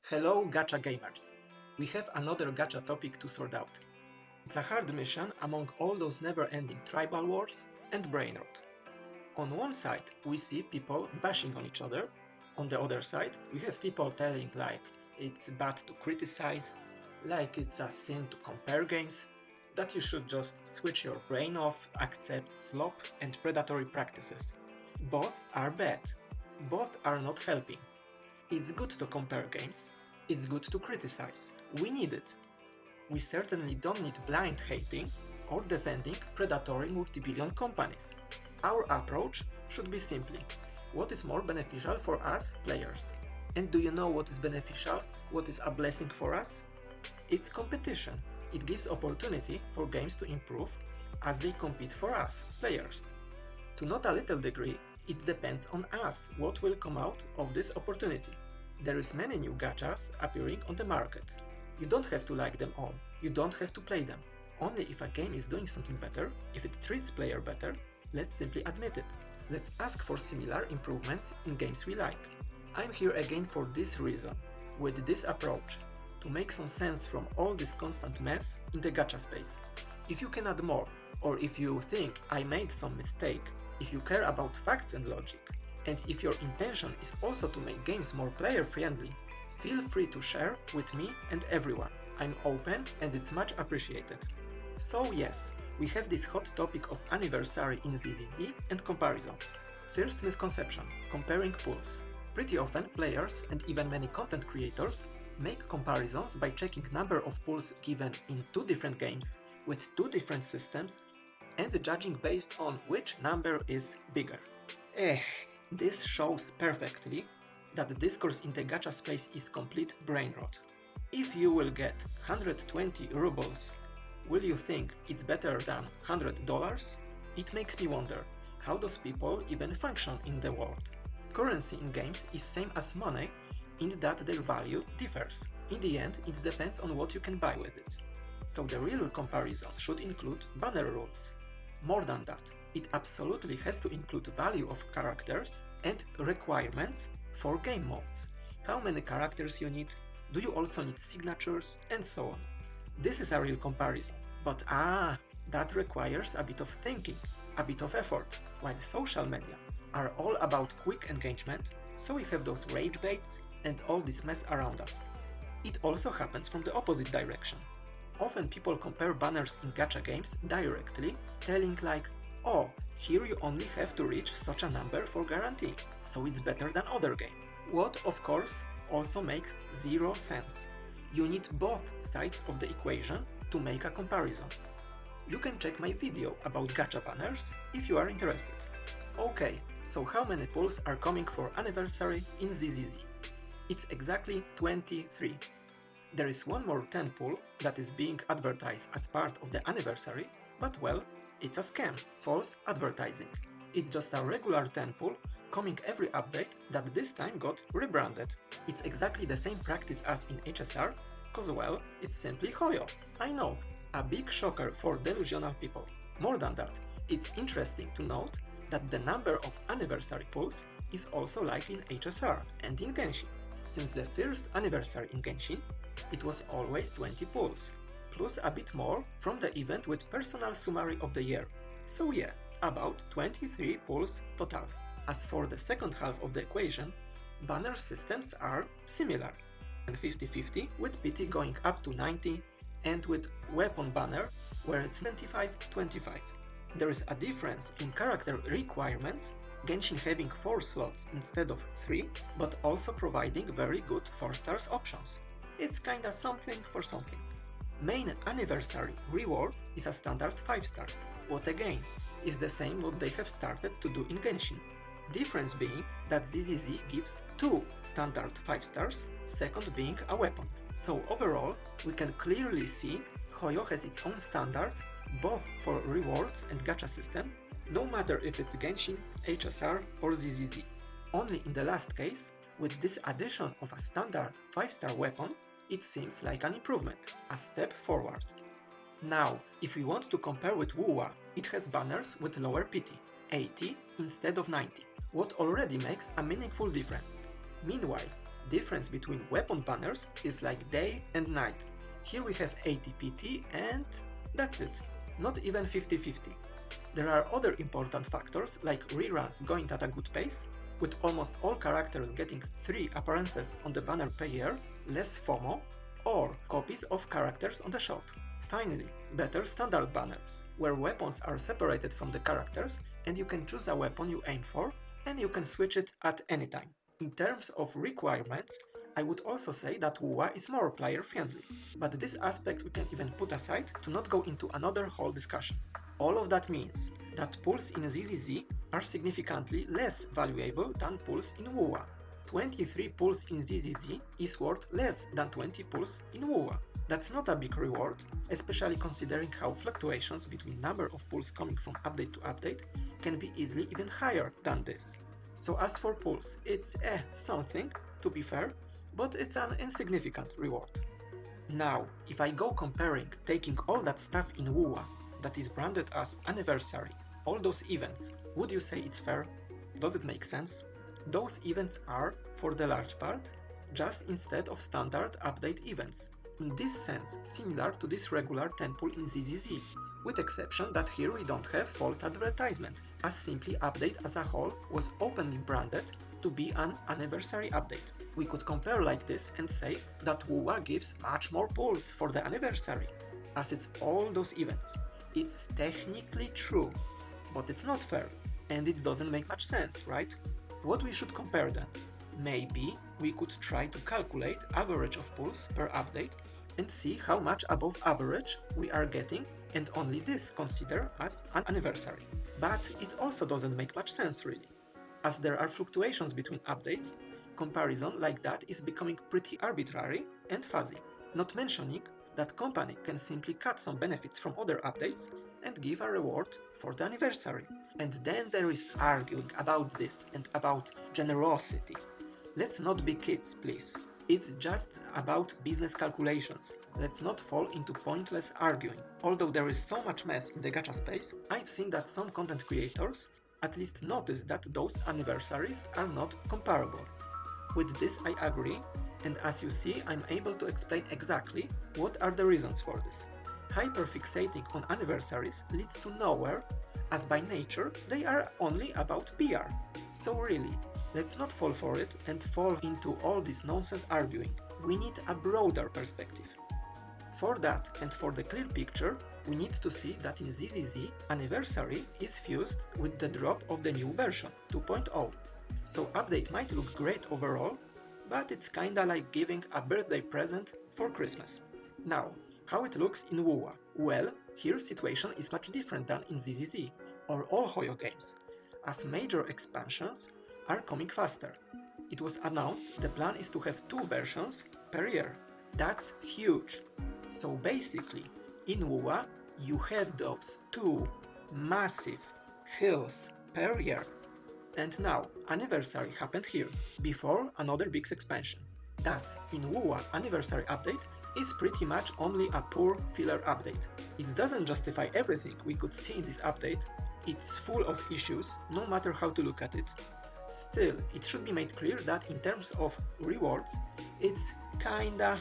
Hello gacha gamers! We have another gacha topic to sort out. It's a hard mission among all those never-ending tribal wars and brain rot. On one side we see people bashing on each other, on the other side we have people telling like it's bad to criticize, like it's a sin to compare games, that you should just switch your brain off, accept slop and predatory practices. Both are bad. Both are not helping. It's good to compare games. It's good to criticize. We need it. We certainly don't need blind hating or defending predatory multi-billion companies. Our approach should be simply, what is more beneficial for us players? And do you know what is beneficial? What is a blessing for us? It's competition. It gives opportunity for games to improve as they compete for us, players. To not a little degree, it depends on us what will come out of this opportunity. There is many new gachas appearing on the market. You don't have to like them all, you don't have to play them. Only if a game is doing something better, if it treats player better, let's simply admit it. Let's ask for similar improvements in games we like. I'm here again for this reason, with this approach, to make some sense from all this constant mess in the gacha space. If you can add more, or if you think I made some mistake, if you care about facts and logic, and if your intention is also to make games more player-friendly, feel free to share with me and everyone. I'm open and it's much appreciated. So yes, we have this hot topic of anniversary in ZZZ and comparisons. First misconception, comparing pools. Pretty often players and even many content creators make comparisons by checking number of pools given in two different games with two different systems and judging based on which number is bigger. This shows perfectly that the discourse in the gacha space is complete brain rot. If you will get 120 rubles, will you think it's better than $100? It makes me wonder, how those people even function in the world? Currency in games is same as money in that their value differs. In the end, it depends on what you can buy with it. So the real comparison should include banner rules. More than that, it absolutely has to include value of characters and requirements for game modes. How many characters you need, do you also need signatures, and so on. This is a real comparison, but that requires a bit of thinking, a bit of effort, while social media are all about quick engagement, so we have those rage baits and all this mess around us. It also happens from the opposite direction. Often people compare banners in gacha games directly, telling like, oh, here you only have to reach such a number for guarantee, so it's better than other game. What, of course, also makes zero sense. You need both sides of the equation to make a comparison. You can check my video about gacha banners if you are interested. Okay, so how many pulls are coming for anniversary in ZZZ? It's exactly 23. There is one more 10 pull that is being advertised as part of the anniversary, but well, it's a scam, false advertising. It's just a regular 10 pull coming every update that this time got rebranded. It's exactly the same practice as in HSR, cause well, it's simply Hoyo. I know, a big shocker for delusional people. More than that, it's interesting to note that the number of anniversary pulls is also like in HSR and in Genshin. Since the first anniversary in Genshin, it was always 20 pulls, plus a bit more from the event with personal summary of the year. So yeah, about 23 pulls total. As for the second half of the equation, banner systems are similar, 50-50 with PT going up to 90 and with weapon banner where it's 25-25. There is a difference in character requirements, Genshin having 4 slots instead of 3, but also providing very good 4 stars options. It's kinda something for something. Main anniversary reward is a standard 5-star, what again is the same what they have started to do in Genshin. Difference being that ZZZ gives 2 standard 5 stars, second being a weapon. So overall, we can clearly see Hoyo has its own standard, both for rewards and gacha system, no matter if it's Genshin, HSR or ZZZ. Only in the last case, with this addition of a standard 5-star weapon, it seems like an improvement, a step forward. Now, if we want to compare with WuWa, it has banners with lower PT, 80 instead of 90, what already makes a meaningful difference. Meanwhile, Difference between weapon banners is like day and night. Here we have 80 PT and that's it. Not even 50-50. There are other important factors like reruns going at a good pace, with almost all characters getting 3 appearances on the banner per year, less FOMO, or copies of characters on the shop. Finally, better standard banners, where weapons are separated from the characters and you can choose a weapon you aim for and you can switch it at any time. In terms of requirements, I would also say that WuWa is more player-friendly, but this aspect we can even put aside to not go into another whole discussion. All of that means that pulls in ZZZ are significantly less valuable than pulls in WuWa. 23 pulls in ZZZ is worth less than 20 pulls in WuWa. That's not a big reward, especially considering how fluctuations between number of pulls coming from update to update can be easily even higher than this. So as for pulls, it's something, to be fair, but it's an insignificant reward. Now, if I go comparing taking all that stuff in WuWa that is branded as anniversary, all those events, would you say it's fair? Does it make sense? Those events are, for the large part, just instead of standard update events. In this sense, similar to this regular 10 pull in ZZZ, with exception that here we don't have false advertisement, as simply update as a whole was openly branded to be an anniversary update. We could compare like this and say that WuWa gives much more pulls for the anniversary, as it's all those events. It's technically true, but it's not fair, and it doesn't make much sense, right? What we should compare then? Maybe we could try to calculate average of pulls per update and see how much above average we are getting and only this consider as an anniversary. But it also doesn't make much sense really. As there are fluctuations between updates, comparison like that is becoming pretty arbitrary and fuzzy. Not mentioning that company can simply cut some benefits from other updates and give a reward for the anniversary. And then there is arguing about this and about generosity. Let's not be kids, please. It's just about business calculations. Let's not fall into pointless arguing. Although there is so much mess in the gacha space, I've seen that some content creators at least notice that those anniversaries are not comparable. With this I agree, and as you see I'm able to explain exactly what are the reasons for this. Hyperfixating on anniversaries leads to nowhere, as by nature they are only about PR. So really, let's not fall for it and fall into all this nonsense arguing. We need a broader perspective. For that and for the clear picture, we need to see that in ZZZ, anniversary is fused with the drop of the new version, 2.0. So update might look great overall, but it's kinda like giving a birthday present for Christmas. Now, how it looks in WuWa? Well, here situation is much different than in ZZZ, or all Hoyo games, as major expansions are coming faster. It was announced the plan is to have 2 versions per year. That's huge. So basically, in WuWa, you have those 2 massive hills per year. And now, anniversary happened here, before another big expansion. Thus, in WuWa, anniversary update is pretty much only a poor filler update. It doesn't justify everything we could see in this update. It's full of issues, no matter how to look at it. Still, it should be made clear that in terms of rewards, it's kinda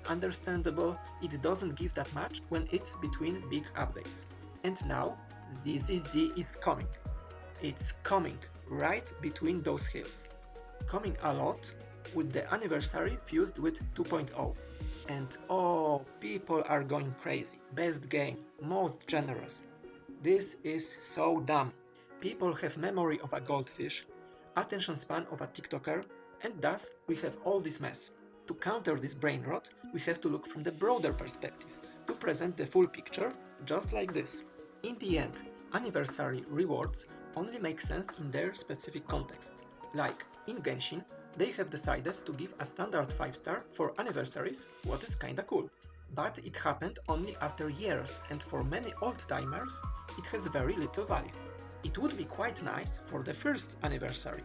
understandable. It doesn't give that much when it's between big updates. And now, ZZZ is coming. It's coming right between those hills. Coming a lot, with the anniversary fused with 2.0. And oh, people are going crazy. Best game, most generous. This is so dumb. People have memory of a goldfish, attention span of a TikToker, and thus we have all this mess. To counter this brain rot, we have to look from the broader perspective, to present the full picture, just like this. In the end, anniversary rewards only make sense in their specific context. Like, in Genshin, they have decided to give a standard 5-star for anniversaries, what is kinda cool. But it happened only after years, and for many old-timers, it has very little value. It would be quite nice for the first anniversary,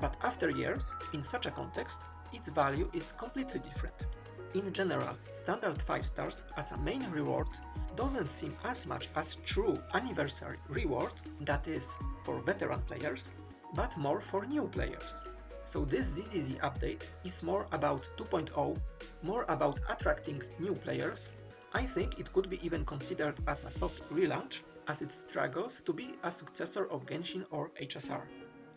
but after years, in such a context, its value is completely different. In general, standard 5 stars as a main reward doesn't seem as much as true anniversary reward, that is, for veteran players, but more for new players. So this ZZZ update is more about 2.0, more about attracting new players. I think it could be even considered as a soft relaunch, as it struggles to be a successor of Genshin or HSR.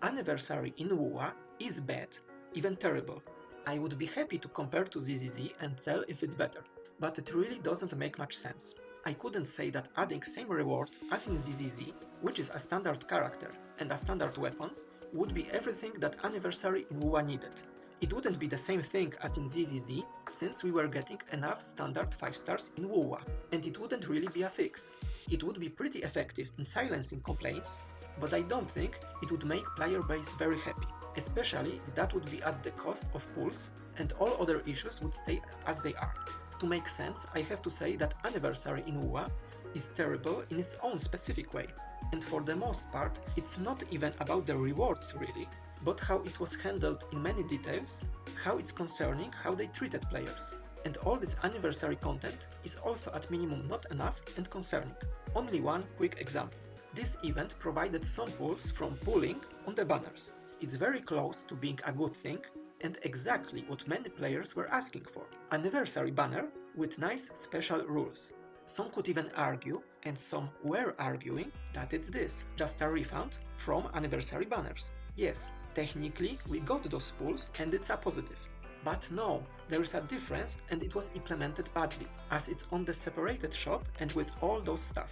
Anniversary in WuWa is bad, even terrible. I would be happy to compare to ZZZ and tell if it's better, but it really doesn't make much sense. I couldn't say that adding same reward as in ZZZ, which is a standard character and a standard weapon, would be everything that Anniversary in WuWa needed. It wouldn't be the same thing as in ZZZ, since we were getting enough standard 5 stars in WuWa, and it wouldn't really be a fix. It would be pretty effective in silencing complaints, but I don't think it would make player base very happy, especially if that would be at the cost of pulls and all other issues would stay as they are. To make sense, I have to say that Anniversary in WuWa is terrible in its own specific way, and for the most part, it's not even about the rewards really, but how it was handled in many details, how it's concerning how they treated players. And all this anniversary content is also at minimum not enough and concerning. Only one quick example. This event provided some pulls from pulling on the banners. It's very close to being a good thing and exactly what many players were asking for. Anniversary banner with nice special rules. Some could even argue, and some were arguing, that it's this, just a refund from anniversary banners. Yes, technically we got those pulls and it's a positive. But no, there is a difference and it was implemented badly, as it's on the separated shop and with all those stuff.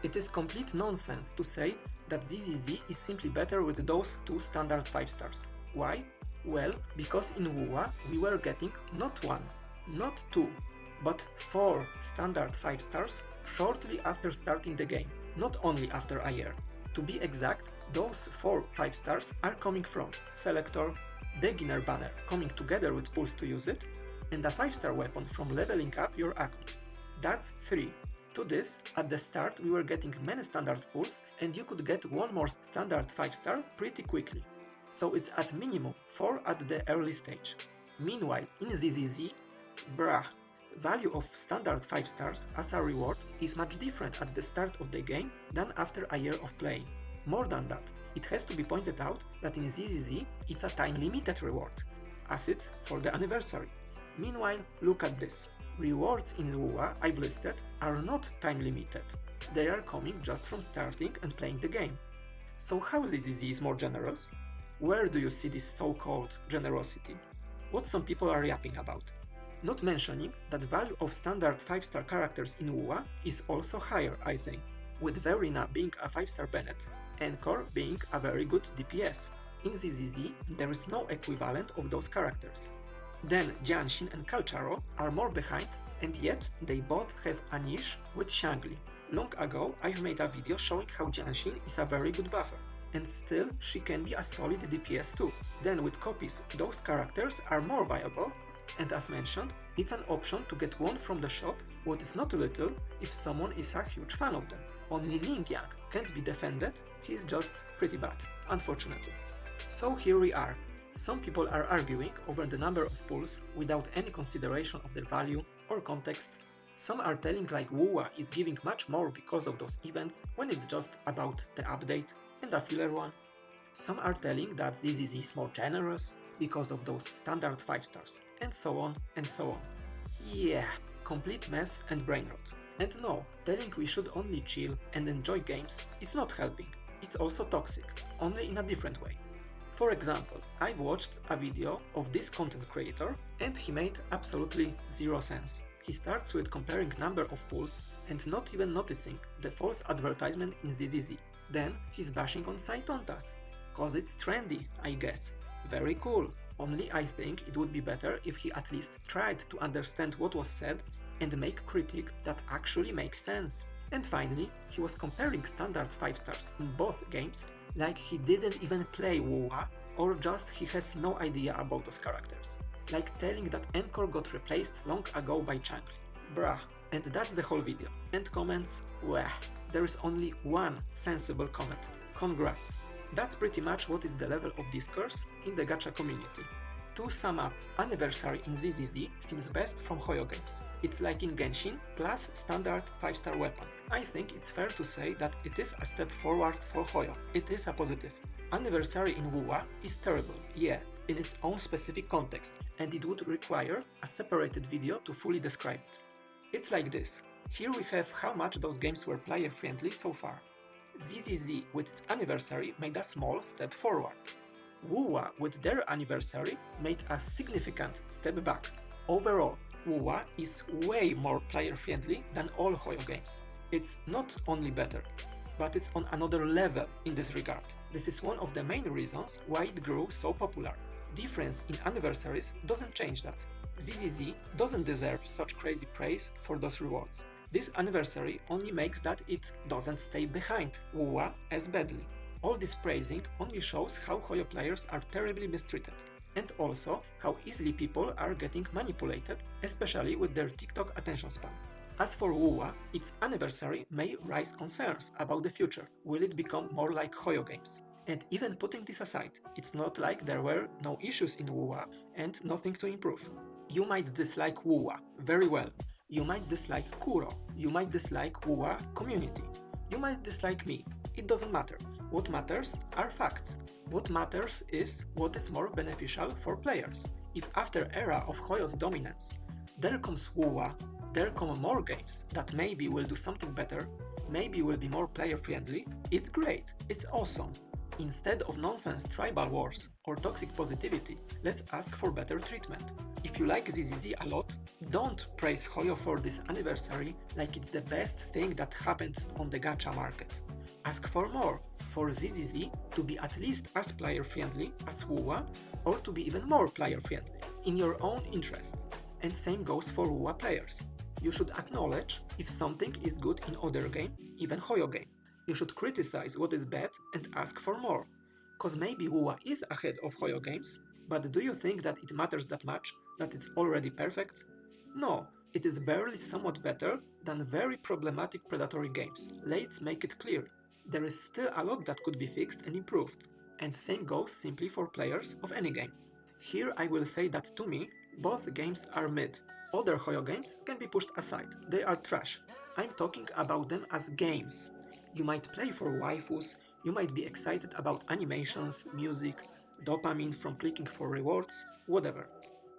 It is complete nonsense to say that ZZZ is simply better with those 2 standard 5 stars. Why? Well, because in WuWa we were getting not 1, not 2, but 4 standard 5 stars shortly after starting the game, not only after a year. To be exact, those 4 5 stars are coming from Selector, Beginner banner coming together with pulls to use it, and a 5-star weapon from leveling up your account. That's 3. To this, at the start we were getting many standard pulls and you could get one more standard 5-star pretty quickly. So it's at minimum 4 at the early stage. Meanwhile, in ZZZ, value of standard 5 stars as a reward is much different at the start of the game than after a year of playing. More than that, it has to be pointed out that in ZZZ it's a time-limited reward, as it's for the anniversary. Meanwhile, look at this. Rewards in WuWa I've listed are not time-limited. They are coming just from starting and playing the game. So how ZZZ is more generous? Where do you see this so-called generosity? What some people are yapping about? Not mentioning that value of standard 5-star characters in WuWa is also higher, I think, with Verina being a 5-star Bennett, Encore being a very good DPS. In ZZZ, there is no equivalent of those characters. Then Jianshin and Calcharo are more behind, and yet they both have a niche with Xiangli. Long ago I've made a video showing how Jianshin is a very good buffer, and still she can be a solid DPS too. Then with copies, those characters are more viable, and as mentioned, it's an option to get one from the shop, what is not little if someone is a huge fan of them. Only Ling Yang can't be defended, he's just pretty bad, unfortunately. So here we are. Some people are arguing over the number of pulls without any consideration of their value or context. Some are telling like WuWa is giving much more because of those events when it's just about the update and a filler one. Some are telling that ZZZ is more generous because of those standard 5 stars, and so on and so on. Yeah, complete mess and brain rot. And no, telling we should only chill and enjoy games is not helping, it's also toxic, only in a different way. For example, I've watched a video of this content creator and he made absolutely zero sense. He starts with comparing number of pulls and not even noticing the false advertisement in ZZZ. Then he's bashing on Saitontas, cause it's trendy, I guess. Very cool, only I think it would be better if he at least tried to understand what was said and make critique that actually makes sense. And finally, he was comparing standard 5 stars in both games like he didn't even play WuWa, or just he has no idea about those characters. Like telling that Encore got replaced long ago by Changli. And that's the whole video. And comments, there is only one sensible comment. Congrats. That's pretty much what is the level of discourse in the gacha community. To sum up, Anniversary in ZZZ seems best from Hoyo games. It's like in Genshin, plus standard 5-star weapon. I think it's fair to say that it is a step forward for Hoyo. It is a positive. Anniversary in WuWa is terrible, yeah, in its own specific context, and it would require a separated video to fully describe it. It's like this. Here we have how much those games were player-friendly so far. ZZZ with its anniversary made a small step forward. WuWa with their anniversary made a significant step back. Overall, WuWa is way more player-friendly than all Hoyo games. It's not only better, but it's on another level in this regard. This is one of the main reasons why it grew so popular. Difference in anniversaries doesn't change that. ZZZ doesn't deserve such crazy praise for those rewards. This anniversary only makes that it doesn't stay behind WuWa as badly. All this praising only shows how Hoyo players are terribly mistreated, and also how easily people are getting manipulated, especially with their TikTok attention span. As for WuWa, its anniversary may raise concerns about the future. Will it become more like Hoyo games? And even putting this aside, it's not like there were no issues in WuWa and nothing to improve. You might dislike WuWa, very well. You might dislike Kuro. You might dislike WuWa community. You might dislike me. It doesn't matter. What matters are facts. What matters is what is more beneficial for players. If after era of Hoyo's dominance, there comes WuWa, there come more games that maybe will do something better, maybe will be more player friendly, it's great, it's awesome. Instead of nonsense tribal wars or toxic positivity, let's ask for better treatment. If you like ZZZ a lot, don't praise Hoyo for this anniversary like it's the best thing that happened on the gacha market. Ask for more, for ZZZ to be at least as player friendly as WuWa, or to be even more player friendly, in your own interest. And same goes for WuWa players. You should acknowledge if something is good in other game, even Hoyo game. You should criticize what is bad and ask for more. Cause maybe WuWa is ahead of Hoyo games, but do you think that it matters that much, that it's already perfect? No, it is barely somewhat better than very problematic predatory games. Let's make it clear. There is still a lot that could be fixed and improved, and same goes simply for players of any game. Here I will say that to me, both games are mid. Other Hoyo games can be pushed aside, they are trash. I'm talking about them as games. You might play for waifus, you might be excited about animations, music, dopamine from clicking for rewards, whatever.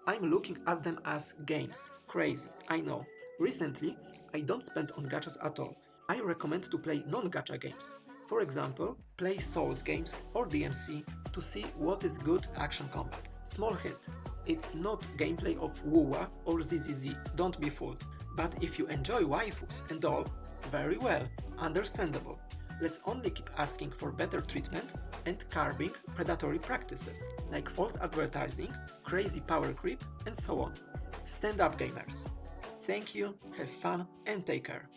I'm looking at them as games. Crazy, I know. Recently, I don't spend on gachas at all. I recommend to play non-gacha games. For example, play Souls games or DMC to see what is good action combat. Small hint, it's not gameplay of WuWa or ZZZ, don't be fooled. But if you enjoy waifus and all, very well, understandable. Let's only keep asking for better treatment and curbing predatory practices like false advertising, crazy power creep, and so on. Stand up, gamers. Thank you, have fun, and take care.